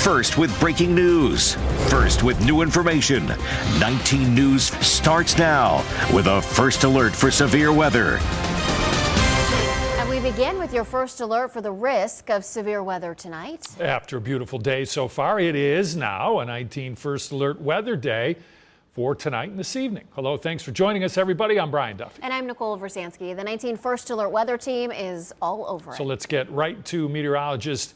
First with breaking news. First with new information. 19 News starts now with a first alert for severe weather. And we begin with your first alert for the risk of severe weather tonight. After a beautiful day so far, it is now a 19 first alert weather day for tonight and this evening. Hello, thanks for joining us, everybody. I'm Brian Duffy. And I'm Nicole Versansky. The 19 first alert weather team is all over it. So let's get right to meteorologist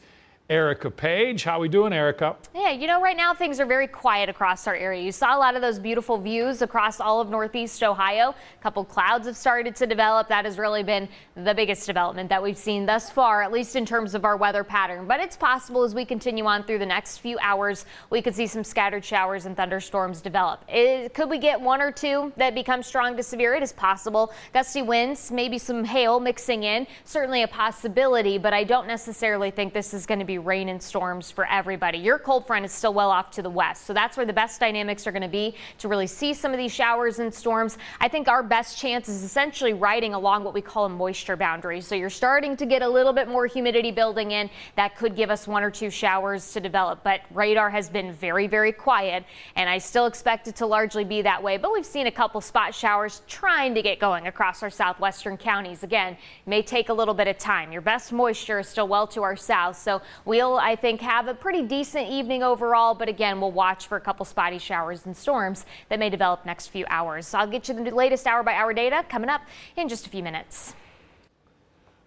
Erica Page. How we doing, Erica? Yeah, you know, right now things are very quiet across our area. You saw a lot of those beautiful views across all of Northeast Ohio. A couple clouds have started to develop. That has really been the biggest development that we've seen thus far, at least in terms of our weather pattern. But it's possible as we continue on through the next few hours, we could see some scattered showers and thunderstorms develop. Could we get one or two that become strong to severe? It is possible. Gusty winds, maybe some hail mixing in, certainly a possibility, but I don't necessarily think this is going to be rain and storms for everybody. Your cold front is still well off to the west, so that's where the best dynamics are going to be to really see some of these showers and storms. I think our best chance is essentially riding along what we call a moisture boundary. So you're starting to get a little bit more humidity building in. That could give us one or two showers to develop, but radar has been very, very quiet, and I still expect it to largely be that way. But we've seen a couple spot showers trying to get going across our southwestern counties. Again, it may take a little bit of time. Your best moisture is still well to our south, so we'll, I think, have a pretty decent evening overall, but again, we'll watch for a couple spotty showers and storms that may develop next few hours. So I'll get you the latest hour-by-hour data coming up in just a few minutes.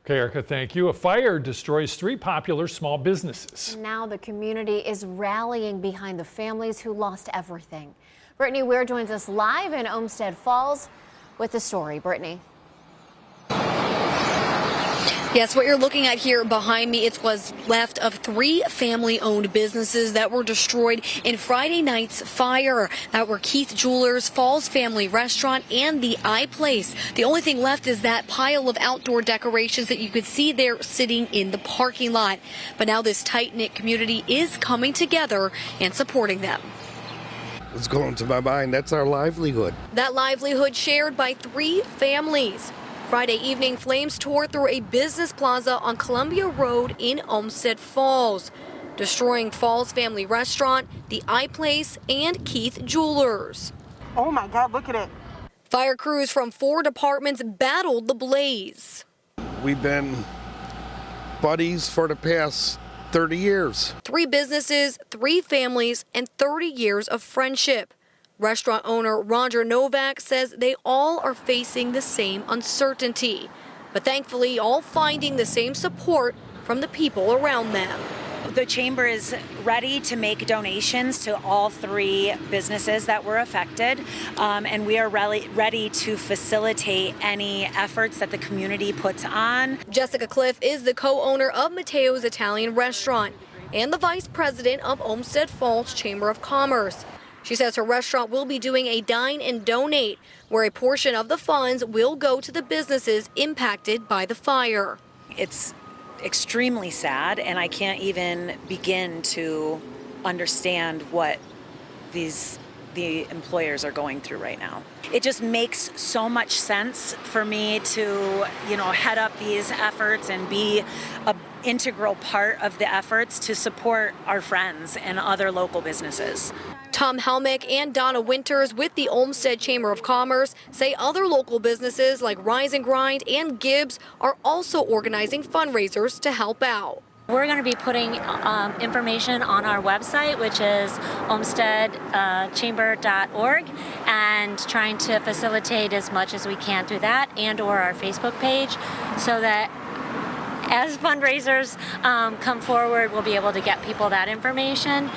Okay, Erica, thank you. A fire destroys 3 popular small businesses. Now the community is rallying behind the families who lost everything. Brittany Weir joins us live in Olmsted Falls with the story. Brittany. Yes, what you're looking at here behind me, it was left of 3 family-owned businesses that were destroyed in Friday night's fire. That were Keith Jewelers, Falls Family Restaurant, and the iPlace. The only thing left is that pile of outdoor decorations that you could see there sitting in the parking lot. But now this tight-knit community is coming together and supporting them. What's going to my mind? That's our livelihood. That livelihood shared by 3 families. Friday evening, flames tore through a business plaza on Columbia Road in Olmsted Falls, destroying Falls Family Restaurant, the iPlace, and Keith Jewelers. Oh my God, look at it. Fire crews from 4 departments battled the blaze. We've been buddies for the past 30 years. 3 businesses, 3 families, and 30 years of friendship. Restaurant owner Roger Novak says they all are facing the same uncertainty, but thankfully all finding the same support from the people around them. The chamber is ready to make donations to all 3 businesses that were affected, and we are ready to facilitate any efforts that the community puts on. Jessica Cliff is the co-owner of Mateo's Italian Restaurant and the vice president of Olmsted Falls Chamber of Commerce. She says her restaurant will be doing a dine and donate, where a portion of the funds will go to the businesses impacted by the fire. It's extremely sad, and I can't even begin to understand what the employers are going through right now. It just makes so much sense for me to, head up these efforts and be an integral part of the efforts to support our friends and other local businesses. Tom Helmick and Donna Winters with the Olmsted Chamber of Commerce say other local businesses like Rise and Grind and Gibbs are also organizing fundraisers to help out. We're going to be putting information on our website, which is olmstedchamber.org, and trying to facilitate as much as we can through that and or our Facebook page, so that as fundraisers come forward, we'll be able to get people that information.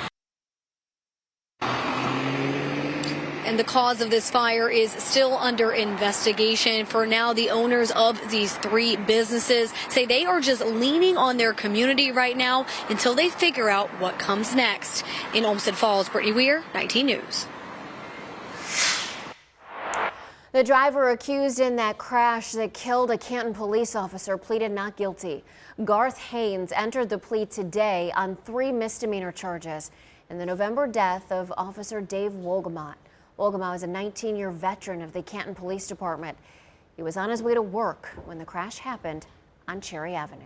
And the cause of this fire is still under investigation. For now, the owners of these 3 businesses say they are just leaning on their community right now until they figure out what comes next. In Olmsted Falls, Brittany Weir, 19 News. The driver accused in that crash that killed a Canton police officer pleaded not guilty. Garth Haynes entered the plea today on 3 misdemeanor charges in the November death of Officer Dave Wolgamott. Wolgamott is a 19-year veteran of the Canton Police Department. He was on his way to work when the crash happened on Cherry Avenue.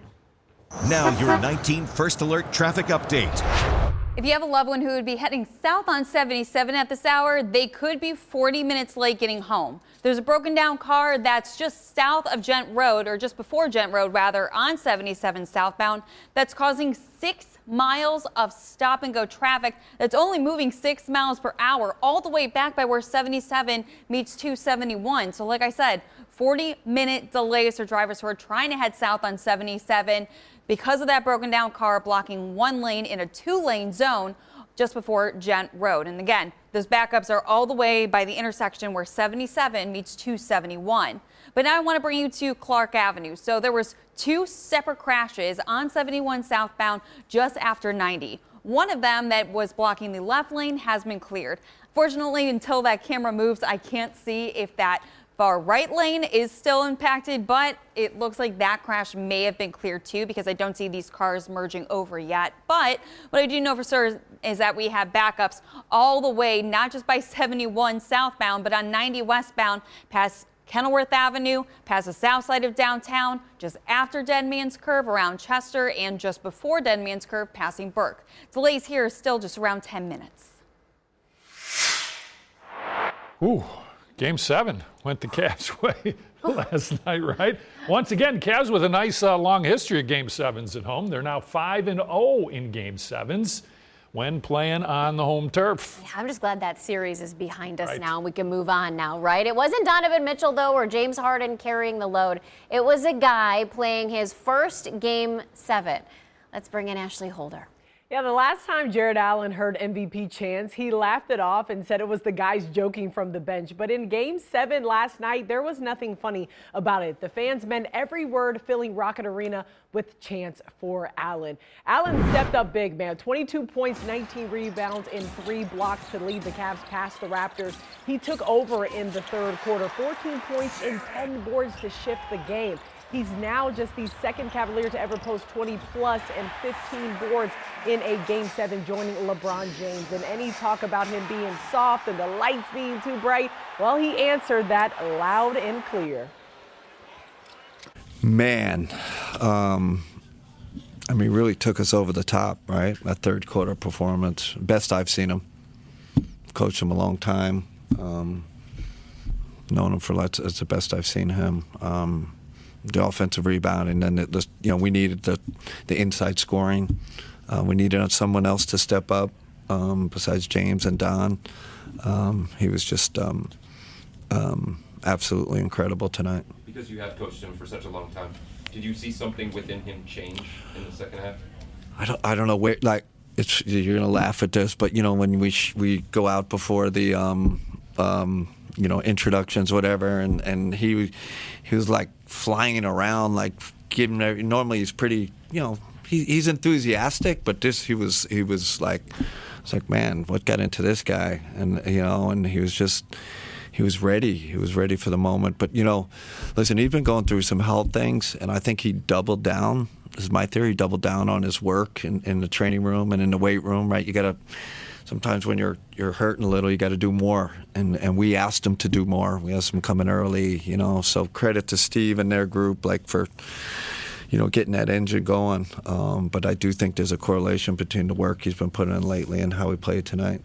Now your 19 First Alert traffic update. If you have a loved one who would be heading south on 77 at this hour, they could be 40 minutes late getting home. There's a broken down car that's just south of Gent Road, or just before Gent Road rather, on 77 southbound, that's causing 6 miles of stop and go traffic that's only moving 6 miles per hour all the way back by where 77 meets 271. So like I said, 40-minute delays for drivers who are trying to head south on 77 because of that broken down car blocking one lane in a 2-lane zone just before Gent Road. And again, those backups are all the way by the intersection where 77 meets 271. But now I want to bring you to Clark Avenue. So there was 2 separate crashes on 71 southbound just after 90. One of them that was blocking the left lane has been cleared. Fortunately, until that camera moves, I can't see if that far right lane is still impacted, but it looks like that crash may have been cleared too because I don't see these cars merging over yet. But what I do know for sure is that we have backups all the way, not just by 71 southbound, but on 90 westbound past Kenilworth Avenue, past the south side of downtown, just after Dead Man's Curve around Chester, and just before Dead Man's Curve passing Burke. Delays here are still just around 10 minutes. Ooh. Game 7 went the Cavs' way last night, right? Once again, Cavs with a nice long history of Game 7s at home. They're now 5-0 in Game 7s when playing on the home turf. Yeah, I'm just glad that series is behind us Right. now and we can move on now, right? It wasn't Donovan Mitchell, though, or James Harden carrying the load. It was a guy playing his first Game 7. Let's bring in Ashley Holder. Yeah, the last time Jared Allen heard MVP chants, he laughed it off and said it was the guys joking from the bench. But in Game 7 last night, there was nothing funny about it. The fans meant every word, filling Rocket Arena with chants for Allen. Allen stepped up big, man. 22 points, 19 rebounds, and 3 blocks to lead the Cavs past the Raptors. He took over in the third quarter, 14 points and 10 boards to shift the game. He's now just the second Cavalier to ever post 20-plus and 15 boards in a Game 7, joining LeBron James. And any talk about him being soft and the lights being too bright, well, he answered that loud and clear. Man, really took us over the top, right? That third quarter performance, best I've seen him. Coached him a long time. Known him for lots. It's the best I've seen him. The offensive rebounding, and then we needed the inside scoring. We needed someone else to step up besides James and Don. He was just absolutely incredible tonight. Because you have coached him for such a long time, did you see something within him change in the second half? I don't know where. Like, you're gonna laugh at this, but when we go out before the introductions, whatever, and he was like flying around, like giving. Normally he's pretty, he's enthusiastic, but he was like, it's like, man, what got into this guy? And and he was ready. He was ready for the moment. But listen, he's been going through some health things, and I think he doubled down. This is my theory. He doubled down on his work in the training room and in the weight room. Right, you gotta. Sometimes when you're hurting a little, you got to do more, and we asked him to do more. We asked him coming early, So credit to Steve and their group, like for, getting that engine going. But I do think there's a correlation between the work he's been putting in lately and how he played tonight.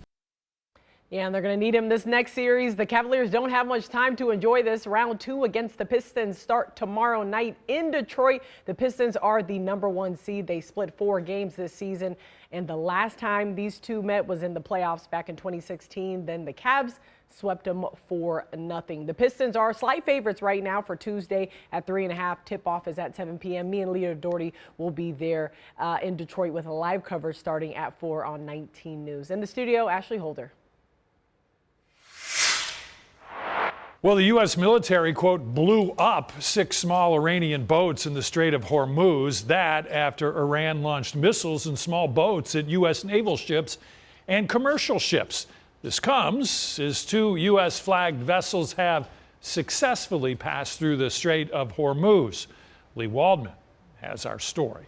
Yeah, and they're going to need him this next series. The Cavaliers don't have much time to enjoy this. Round 2 against the Pistons start tomorrow night in Detroit. The Pistons are the #1 seed. They split 4 games this season, and the last time these two met was in the playoffs back in 2016. Then the Cavs swept them 4-0. The Pistons are slight favorites right now for Tuesday at 3.5. Tip-off is at 7 p.m. Me and Leah Doherty will be there in Detroit with a live coverage starting at 4 on 19 News. In the studio, Ashley Holder. Well, the U.S. military, quote, blew up 6 small Iranian boats in the Strait of Hormuz. That after Iran launched missiles and small boats at U.S. naval ships and commercial ships. This comes as 2 U.S. flagged vessels have successfully passed through the Strait of Hormuz. Lee Waldman has our story.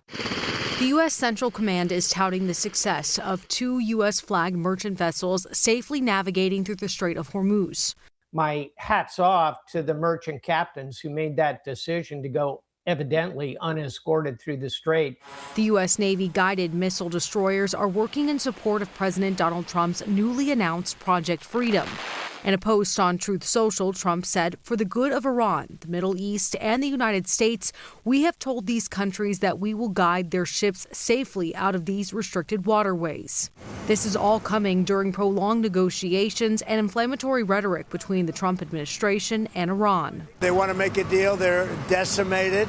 The U.S. Central Command is touting the success of 2 U.S. flagged merchant vessels safely navigating through the Strait of Hormuz. My hat's off to the merchant captains who made that decision to go evidently unescorted through the strait. The U.S. Navy guided missile destroyers are working in support of President Donald Trump's newly announced Project Freedom. In a post on Truth Social, Trump said, "For the good of Iran, the Middle East, and the United States, we have told these countries that we will guide their ships safely out of these restricted waterways." This is all coming during prolonged negotiations and inflammatory rhetoric between the Trump administration and Iran. They want to make a deal. They're decimated.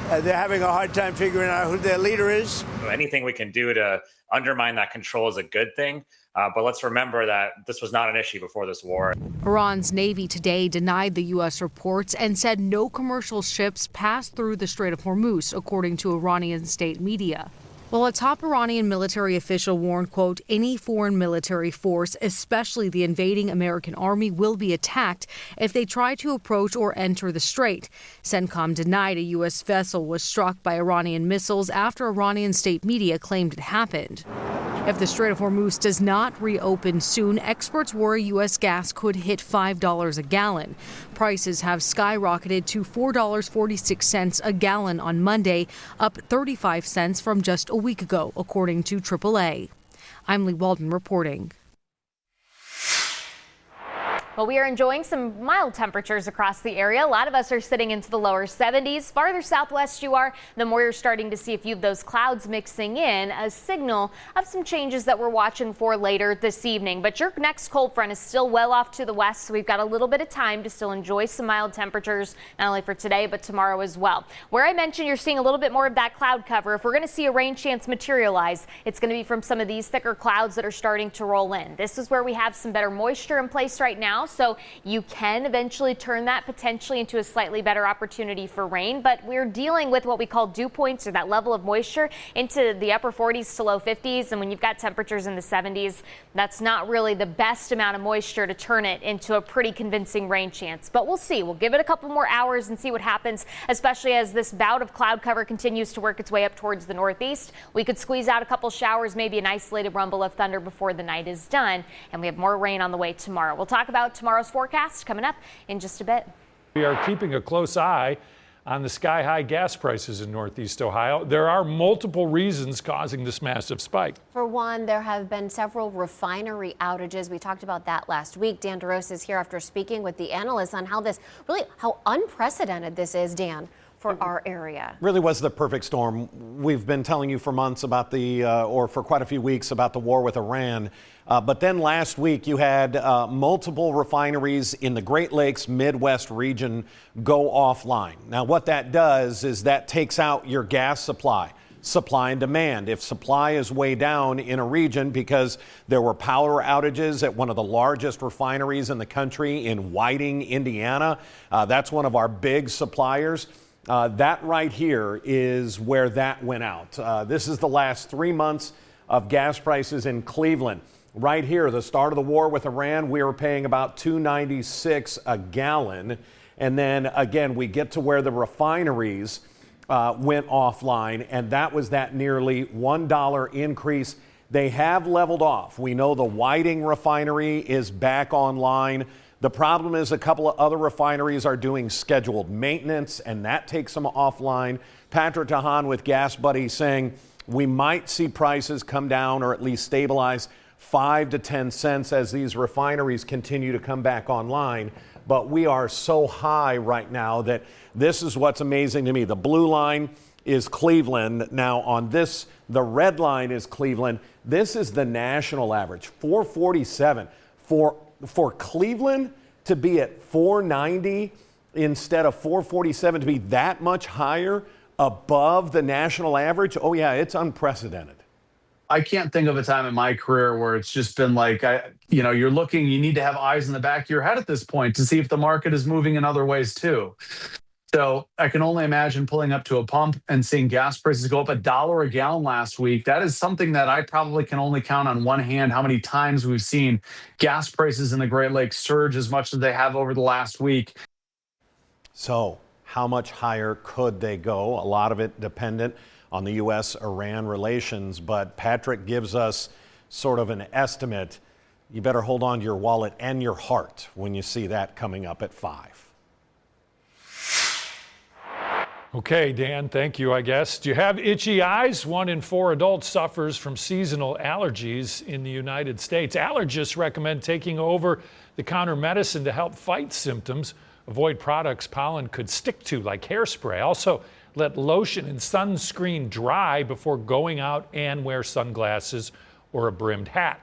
They're having a hard time figuring out who their leader is. Anything we can do to undermine that control is a good thing. But let's remember that this was not an issue before this war. Iran's Navy today denied the U.S. reports and said no commercial ships passed through the Strait of Hormuz, according to Iranian state media. While a top Iranian military official warned, quote, any foreign military force, especially the invading American army, will be attacked if they try to approach or enter the strait. CENTCOM denied a U.S. vessel was struck by Iranian missiles after Iranian state media claimed it happened. If the Strait of Hormuz does not reopen soon, experts worry U.S. gas could hit $5 a gallon. Prices have skyrocketed to $4.46 a gallon on Monday, up 35 cents from just a week ago, according to AAA. I'm Lee Walden reporting. Well, we are enjoying some mild temperatures across the area. A lot of us are sitting into the lower 70s. Farther southwest you are, the more you're starting to see a few of those clouds mixing in, a signal of some changes that we're watching for later this evening. But your next cold front is still well off to the west, so we've got a little bit of time to still enjoy some mild temperatures, not only for today, but tomorrow as well. Where I mentioned you're seeing a little bit more of that cloud cover, if we're going to see a rain chance materialize, it's going to be from some of these thicker clouds that are starting to roll in. This is where we have some better moisture in place right now. So you can eventually turn that potentially into a slightly better opportunity for rain. But we're dealing with what we call dew points, or that level of moisture, into the upper 40s to low 50s. And when you've got temperatures in the 70s, that's not really the best amount of moisture to turn it into a pretty convincing rain chance. But we'll see. We'll give it a couple more hours and see what happens, especially as this bout of cloud cover continues to work its way up towards the northeast. We could squeeze out a couple showers, maybe an isolated rumble of thunder before the night is done. And we have more rain on the way tomorrow. We'll talk about tomorrow's forecast coming up in just a bit. We are keeping a close eye on the sky-high gas prices in Northeast Ohio. There are multiple reasons causing this massive spike. For one, there have been several refinery outages. We talked about that last week. Dan DeRosa is here after speaking with the analysts on how unprecedented this is, Dan, for our area. Really was the perfect storm. We've been telling you for months about or for quite a few weeks about the war with Iran. But then last week you had multiple refineries in the Great Lakes Midwest region go offline. Now what that does is that takes out your gas supply and demand. If supply is way down in a region because there were power outages at one of the largest refineries in the country in Whiting, Indiana, that's one of our big suppliers. That right here is where that went out. This is the last 3 months of gas prices in Cleveland. Right here, the start of the war with Iran, we were paying about $2.96 a gallon. And then again, we get to where the refineries went offline, and that was that nearly $1 increase. They have leveled off. We know the Whiting refinery is back online. The problem is a couple of other refineries are doing scheduled maintenance, and that takes them offline. Patrick DeHaan with Gas Buddy saying we might see prices come down or at least stabilize 5 to 10 cents as these refineries continue to come back online. But we are so high right now that this is what's amazing to me. The blue line is Cleveland. Now on this, the red line is Cleveland. This is the national average, 447. For Cleveland to be at 490 instead of 447, to be that much higher above the national average, oh yeah, it's unprecedented. I can't think of a time in my career where it's just been like, you're looking, you need to have eyes in the back of your head at this point to see if the market is moving in other ways too. So I can only imagine pulling up to a pump and seeing gas prices go up $1 a gallon last week. That is something that I probably can only count on one hand how many times we've seen gas prices in the Great Lakes surge as much as they have over the last week. So how much higher could they go? A lot of it dependent on the U.S.-Iran relations, but Patrick gives us sort of an estimate. You better hold on to your wallet and your heart when you see that coming up at 5. Okay, Dan, thank you, I guess. Do you have itchy eyes? 1 in 4 adults suffers from seasonal allergies in the United States. Allergists recommend taking over-the-counter medicine to help fight symptoms. Avoid products pollen could stick to, like hairspray. Also, let lotion and sunscreen dry before going out, and wear sunglasses or a brimmed hat.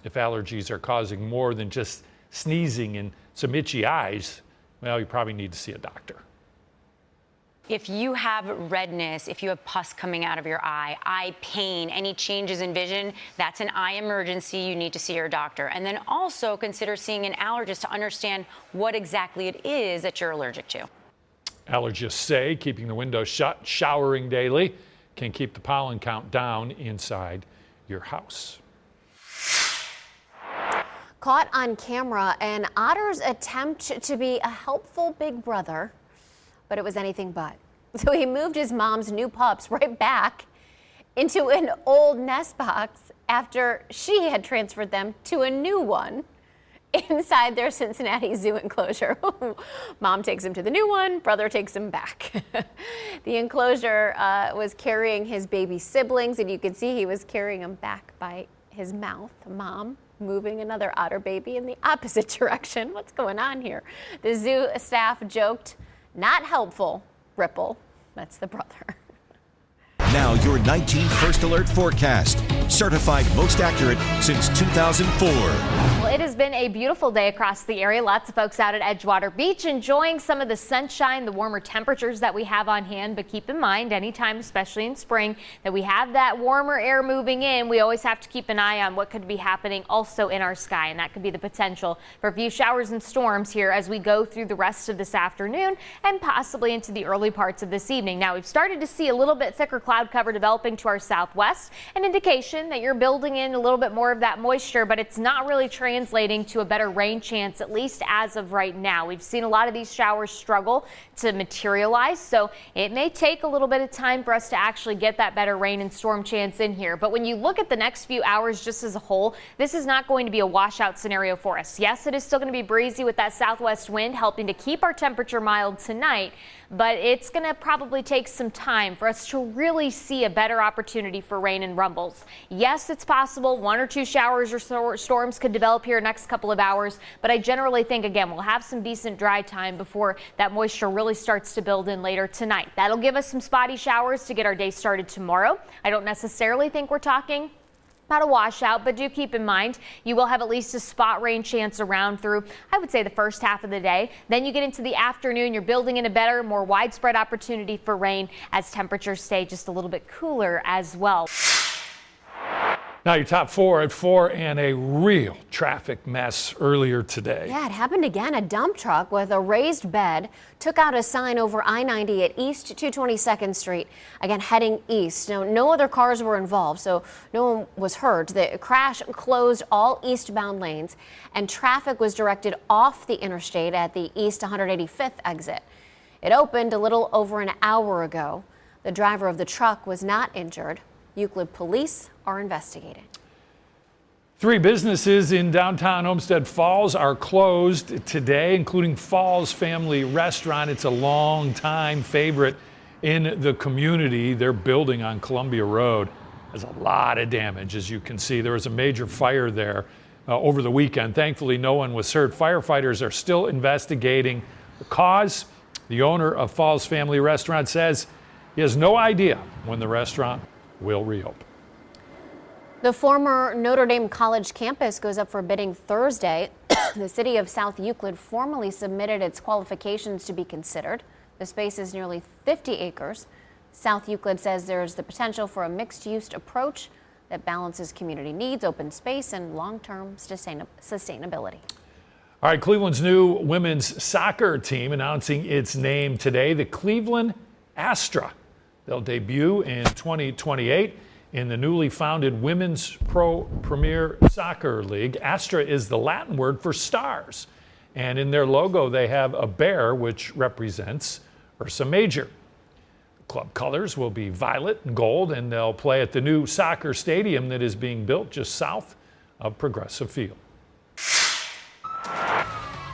If allergies are causing more than just sneezing and some itchy eyes, well, you probably need to see a doctor. If you have redness, if you have pus coming out of your eye pain, any changes in vision, that's an eye emergency. You need to see your doctor. And then also consider seeing an allergist to understand what exactly it is that you're allergic to. Allergists say keeping the windows shut, showering daily, can keep the pollen count down inside your house. Caught on camera, an otter's attempt to be a helpful big brother, but it was anything but. So he moved his mom's new pups right back into an old nest box after she had transferred them to a new one inside their Cincinnati zoo enclosure. Mom takes him to the new one, brother takes him back. The enclosure was carrying his baby siblings, and you can see he was carrying them back by his mouth. Mom moving another otter baby in the opposite direction. What's going on here? The zoo staff joked, not helpful, Ripple. That's the brother. Now your 19 First Alert forecast. Certified most accurate since 2004. Well, it has been a beautiful day across the area. Lots of folks out at Edgewater Beach enjoying some of the sunshine, the warmer temperatures that we have on hand. But keep in mind, anytime, especially in spring, that we have that warmer air moving in, we always have to keep an eye on what could be happening also in our sky. And that could be the potential for a few showers and storms here as we go through the rest of this afternoon and possibly into the early parts of this evening. Now, we've started to see a little bit thicker cloud cover developing to our southwest, an indication that you're building in a little bit more of that moisture, but it's not really translating to a better rain chance, at least as of right now. We've seen a lot of these showers struggle to materialize, so it may take a little bit of time for us to actually get that better rain and storm chance in here. But when you look at the next few hours just as a whole, this is not going to be a washout scenario for us. Yes, it is still going to be breezy with that southwest wind helping to keep our temperature mild tonight, but it's going to probably take some time for us to really see a better opportunity for rain and rumbles. Yes, it's possible 1 or 2 showers or storms could develop here next couple of hours, but I generally think, again, we'll have some decent dry time before that moisture really starts to build in later tonight. That'll give us some spotty showers to get our day started tomorrow. I don't necessarily think we're talking about a washout, but do keep in mind you will have at least a spot rain chance around through, I would say, the first half of the day. Then you get into the afternoon, you're building in a better, more widespread opportunity for rain as temperatures stay just a little bit cooler as well. Now your top 4 at 4, and a real traffic mess earlier today. Yeah, it happened again. A dump truck with a raised bed took out a sign over I-90 at East 222nd Street, again heading east. Now, no other cars were involved, so no one was hurt. The crash closed all eastbound lanes, and traffic was directed off the interstate at the East 185th exit. It opened a little over an hour ago. The driver of the truck was not injured. Euclid police are investigating. 3 businesses in downtown Olmsted Falls are closed today, including Falls Family Restaurant. It's a long-time favorite in the community. They're building on Columbia Road. There's a lot of damage, as you can see. There was a major fire there over the weekend. Thankfully, no one was hurt. Firefighters are still investigating the cause. The owner of Falls Family Restaurant says he has no idea when the restaurant will reopen. The former Notre Dame College campus goes up for bidding Thursday. The city of South Euclid formally submitted its qualifications to be considered. The space is nearly 50 acres. South Euclid says there's the potential for a mixed-use approach that balances community needs, open space, and long-term sustainability. All right, Cleveland's new women's soccer team announcing its name today, the Cleveland Astra. They'll debut in 2028 in the newly founded Women's Premier Soccer League. Astra is the Latin word for stars. And in their logo, they have a bear, which represents Ursa Major. The club colors will be violet and gold, and they'll play at the new soccer stadium that is being built just south of Progressive Field.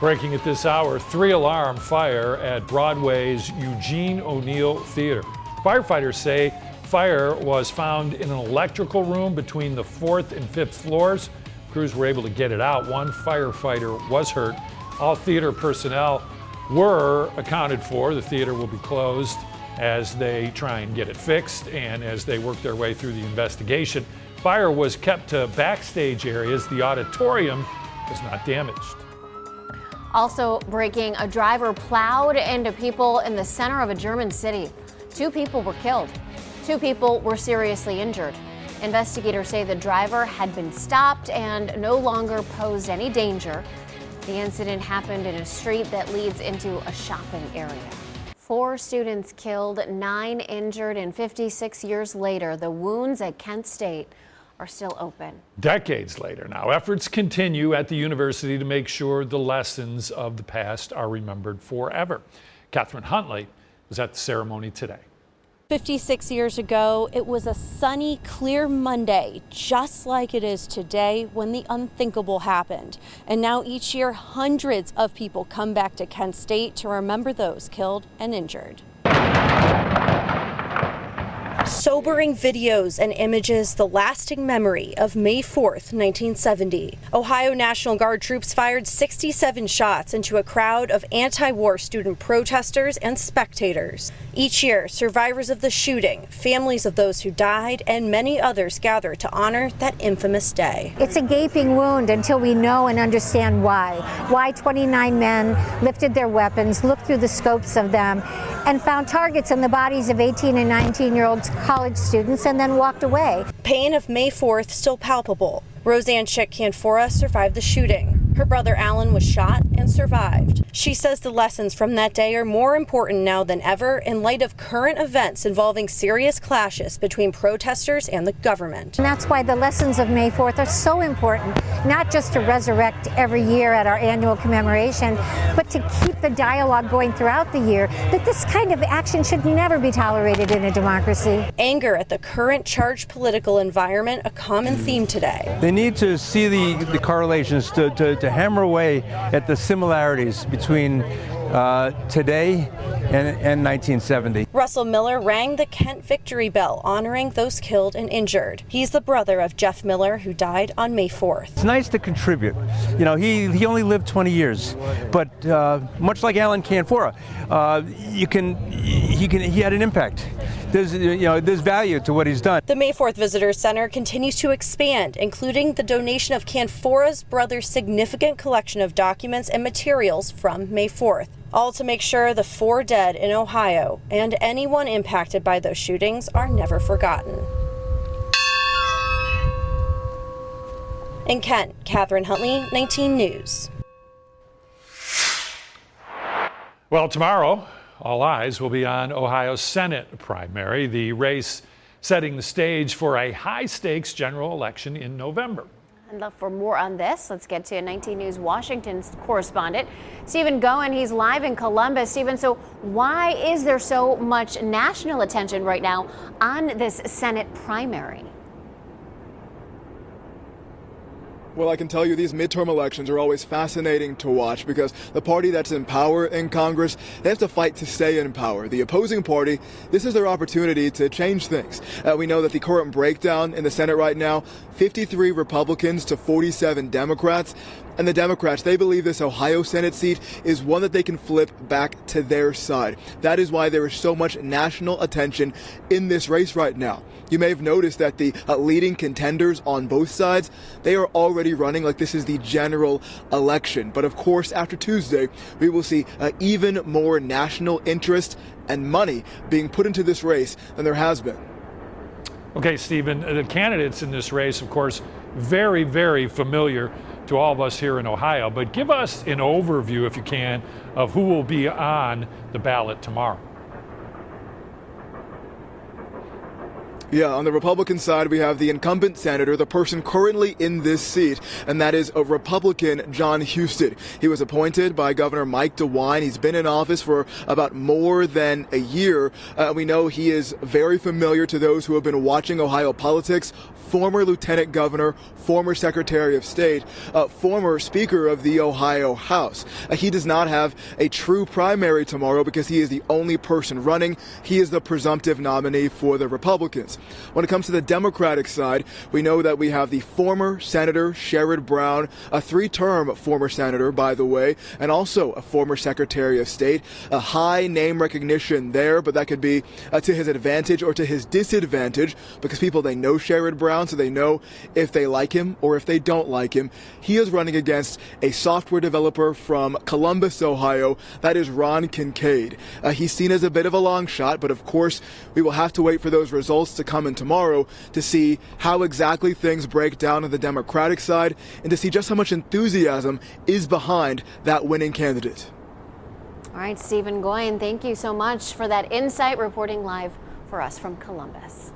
Breaking at this hour, 3-alarm fire at Broadway's Eugene O'Neill Theater. Firefighters say fire was found in an electrical room between the 4th and 5th floors. Crews were able to get it out. One firefighter was hurt. All theater personnel were accounted for. The theater will be closed as they try and get it fixed and as they work their way through the investigation. Fire was kept to backstage areas. The auditorium was not damaged. Also breaking, a driver plowed into people in the center of a German city. 2 people were killed. 2 people were seriously injured. Investigators say the driver had been stopped and no longer posed any danger. The incident happened in a street that leads into a shopping area. 4 students killed, 9 injured, and 56 years later, the wounds at Kent State are still open. Decades later now, efforts continue at the university to make sure the lessons of the past are remembered forever. Catherine Huntley was at the ceremony today. 56 years ago, it was a sunny, clear Monday, just like it is today when the unthinkable happened. And now each year, hundreds of people come back to Kent State to remember those killed and injured. Sobering videos and images, the lasting memory of May 4th, 1970. Ohio National Guard troops fired 67 shots into a crowd of anti-war student protesters and spectators. Each year, survivors of the shooting, families of those who died, and many others gather to honor that infamous day. It's a gaping wound until we know and understand why. Why 29 men lifted their weapons, looked through the scopes of them, and found targets in the bodies of 18 and 19-year-old college students and then walked away. Pain of May 4th still palpable. Roseanne Chick-Canfora survived the shooting. Her brother Alan was shot and survived. She says the lessons from that day are more important now than ever in light of current events involving serious clashes between protesters and the government. And that's why the lessons of May 4th are so important, not just to resurrect every year at our annual commemoration, but to keep the dialogue going throughout the year that this kind of action should never be tolerated in a democracy. Anger at the current charged political environment, a common theme today. They need to see the correlations to hammer away at the similarities between today and 1970. Russell Miller rang the Kent Victory Bell, honoring those killed and injured. He's the brother of Jeff Miller, who died on May 4th. It's nice to contribute. You know, he only lived 20 years, but much like Alan Canfora, he had an impact. There's value to what he's done. The May 4th Visitor Center continues to expand, including the donation of Canfora's brother's significant collection of documents and materials from May 4th. All to make sure the 4 dead in Ohio and anyone impacted by those shootings are never forgotten. In Kent, Catherine Huntley, 19 News. Well, tomorrow, all eyes will be on Ohio's Senate primary, the race setting the stage for a high-stakes general election in November. And for more on this, let's get to 19 News Washington's correspondent, Stephen Goen. He's live in Columbus. Stephen, so why is there so much national attention right now on this Senate primary? Well, I can tell you these midterm elections are always fascinating to watch because the party that's in power in Congress, they have to fight to stay in power. The opposing party, this is their opportunity to change things. We know that the current breakdown in the Senate right now, 53 Republicans to 47 Democrats. And the Democrats, they believe this Ohio Senate seat is one that they can flip back to their side. That is why there is so much national attention in this race right now. You may have noticed that the leading contenders on both sides, they are already running like this is the general election. But of course, after Tuesday, we will see even more national interest and money being put into this race than there has been. Okay, Stephen, the candidates in this race, of course, very, very familiar to all of us here in Ohio, but give us an overview, if you can, of who will be on the ballot tomorrow. Yeah, on the Republican side, we have the incumbent senator, the person currently in this seat, and that is a Republican, John Husted. He was appointed by Governor Mike DeWine. He's been in office for about more than a year. We know he is very familiar to those who have been watching Ohio politics former lieutenant governor, former secretary of state, former speaker of the Ohio House. He does not have a true primary tomorrow because he is the only person running. He is the presumptive nominee for the Republicans. When it comes to the Democratic side, we know that we have the former Senator Sherrod Brown, a three-term former senator, by the way, and also a former Secretary of State. A high name recognition there, but that could be to his advantage or to his disadvantage because people, they know Sherrod Brown, so they know if they like him or if they don't like him. He is running against a software developer from Columbus, Ohio. That is Ron Kincaid. He's seen as a bit of a long shot, but of course, we will have to wait for those results to come in tomorrow to see how exactly things break down on the Democratic side and to see just how much enthusiasm is behind that winning candidate. All right, Stephen Goyen, thank you so much for that insight, reporting live for us from Columbus.